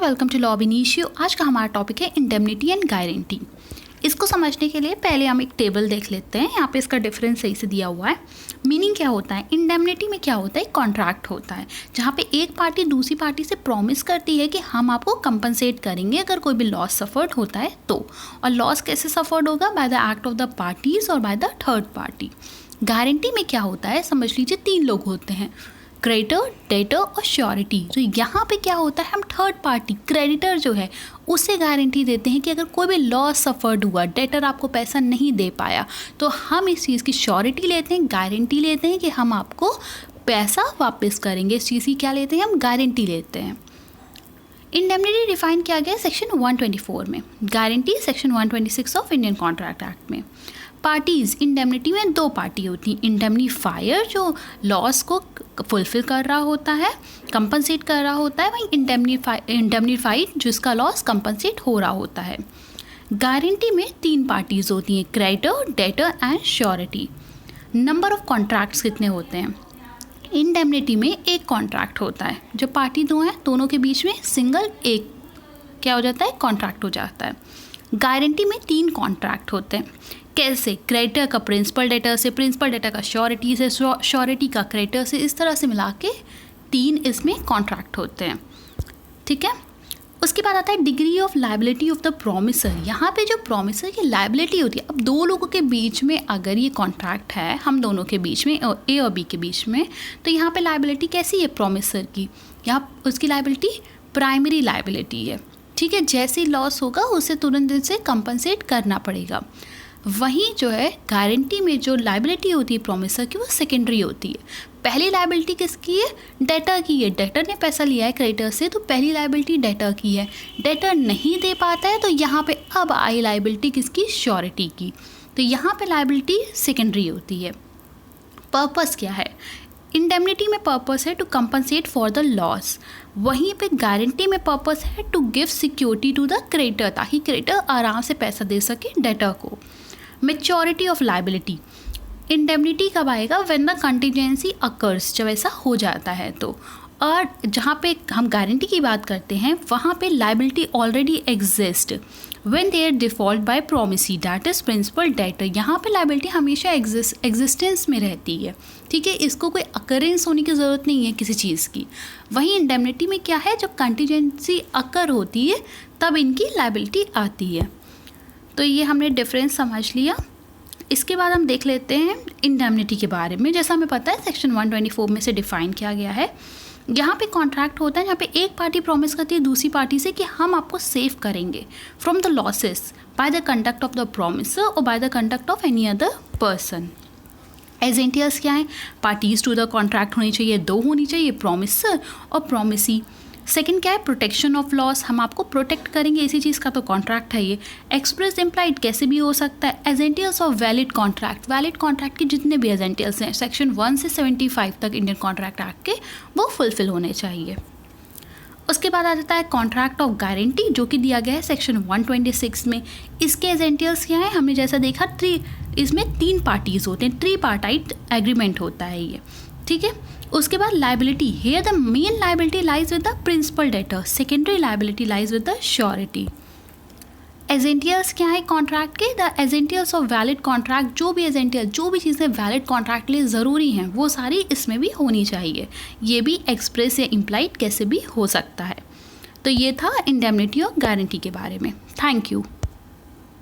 And welcome to law initio. आज का हमारा टॉपिक है इंडेमनिटी एंड गारंटी। इसको समझने के लिए पहले हम एक टेबल देख लेते हैं। यहाँ पे इसका डिफरेंस सही से दिया हुआ है। मीनिंग क्या होता है, इंडेमनिटी में क्या होता है, कॉन्ट्रैक्ट होता है जहाँ पे एक पार्टी दूसरी पार्टी से प्रॉमिस करती है कि हम आपको कंपनसेट करेंगे अगर कोई भी लॉस सफर्ड होता है तो। और लॉस कैसे सफर्ड होगा, by the act of the parties और by the third party. Guarantee में क्या होता है, समझ लीजिए तीन लोग होते हैं, क्रेडिटर, डेटर और श्योरिटी। तो यहाँ पे क्या होता है, हम थर्ड पार्टी क्रेडिटर जो है उसे गारंटी देते हैं कि अगर कोई भी लॉस सफर्ड हुआ, डेटर आपको पैसा नहीं दे पाया, तो हम इस चीज़ की श्योरिटी लेते हैं, गारंटी लेते हैं कि हम आपको पैसा वापस करेंगे। इस चीज़ की क्या लेते हैं, हम गारंटी लेते हैं। इंडेमनिटी डिफाइन किया गया है सेक्शन 124 में, guarantee section 126 of Indian contract act में। पार्टीज़, इंडेमनिटी में दो पार्टी होती हैं, इंडेमनीफायर जो लॉस को फुलफिल कर रहा होता है, कंपनसेट कर रहा होता है, वहीं इंडेमनीफाइड जिसका लॉस कंपनसेट हो रहा होता है। गारंटी में तीन पार्टीज़ होती हैं, creditor, debtor and surety. Number of contracts कितने होते हैं, इंडेमनिटी में एक कॉन्ट्रैक्ट होता है, जो पार्टी दो हैं दोनों के बीच में सिंगल एक क्या हो जाता है, कॉन्ट्रैक्ट हो जाता है। गारंटी में तीन कॉन्ट्रैक्ट होते हैं। कैसे, क्रेडिटर का प्रिंसिपल डेटर से, प्रिंसिपल डेटर का श्योरिटी से, श्योरिटी का क्रेडिटर से, इस तरह से मिला के तीन इसमें कॉन्ट्रैक्ट होते हैं। ठीक है, उसके बाद आता है degree of liability of the promisor. यहाँ पे जो प्रोमिसर की लायबिलिटी होती है, अब दो लोगों के बीच में अगर ये कॉन्ट्रैक्ट है, हम दोनों के बीच में, ए और बी के बीच में, तो यहाँ पे लायबिलिटी कैसी है प्रोमिसर की, यहाँ उसकी लायबिलिटी प्राइमरी लायबिलिटी है। ठीक है, जैसे लॉस होगा उसे तुरंत से कंपनसेट करना पड़ेगा। वहीं जो है गारंटी में जो लायबिलिटी होती है प्रोमिसर की, वो सेकेंडरी होती है। पहली लायबिलिटी किसकी है, डेटर की है, डेटर ने पैसा लिया है क्रेडिटर से, तो पहली लायबिलिटी डेटर की है। डेटर नहीं दे पाता है तो यहाँ पे अब आई लायबिलिटी किसकी, श्योरिटी की। तो यहाँ पे लायबिलिटी सेकेंडरी होती है। पर्पस क्या है, इंडेमनिटी में पर्पस है to compensate for the loss, वहीं पे गारंटी में पर्पस है to give security to the creditor, ताकि क्रेडिटर आराम से पैसा दे सके डेटर को। मैच्योरिटी ऑफ लायबिलिटी, इंडेमनिटी कब आएगा, व्हेन द कंटीजेंसी अकर्स, जब ऐसा हो जाता है तो। और जहाँ पे हम गारंटी की बात करते हैं वहाँ पे liability already exist when there default by promisee, that is principal debtor. यहाँ पे लायबिलिटी हमेशा एग्जिस्टेंस में रहती है। ठीक है, इसको कोई अकरेंस होने की ज़रूरत नहीं है किसी चीज़ की। वहीं इंडेमनिटी में क्या है, जब कंटीजेंसी अकर होती है तब इनकी लायबिलिटी आती है। तो ये हमने डिफरेंस समझ लिया। इसके बाद हम देख लेते हैं इंडेमनिटी के बारे में। जैसा हमें पता है सेक्शन 124 में से डिफाइन किया गया है। यहाँ पे कॉन्ट्रैक्ट होता है जहाँ पे एक पार्टी प्रॉमिस करती है दूसरी पार्टी से कि हम आपको सेव करेंगे from the losses by the conduct of the promiser और by the conduct of any other person. Essentials क्या है, पार्टीज टू द कॉन्ट्रैक्ट होनी चाहिए, दो होनी चाहिए, प्रॉमिसर और प्रॉमिसी। सेकंड क्या है, प्रोटेक्शन ऑफ लॉस, हम आपको प्रोटेक्ट करेंगे, इसी चीज़ का तो कॉन्ट्रैक्ट है ये। एक्सप्रेस इम्प्लाइड कैसे भी हो सकता है। Essentials of valid contract, valid contract के जितने भी एजेंटियर्स हैं सेक्शन 1 से 75 तक इंडियन कॉन्ट्रैक्ट एक्ट के, वो फुलफिल होने चाहिए। उसके बाद आ जाता है कॉन्ट्रैक्ट ऑफ गारंटी, जो कि दिया गया है सेक्शन 126 में। इसके एजेंटियर्स क्या है, हमने जैसा देखा इसमें तीन पार्टीज होते हैं, ट्री पार्टाइट एग्रीमेंट होता है ये। ठीक है, उसके बाद liability, here the main liability lies with the principal debtor, secondary liability lies with the surety. Essentials क्या है कॉन्ट्रैक्ट के, the essentials of valid contract, जो भी एजेंटियर, जो भी चीज़ें वैलिड कॉन्ट्रैक्ट के लिए ज़रूरी हैं वो सारी इसमें भी होनी चाहिए। ये भी एक्सप्रेस या इम्प्लाइड कैसे भी हो सकता है। तो ये था इंडेमनिटी और गारंटी के बारे में। Thank you.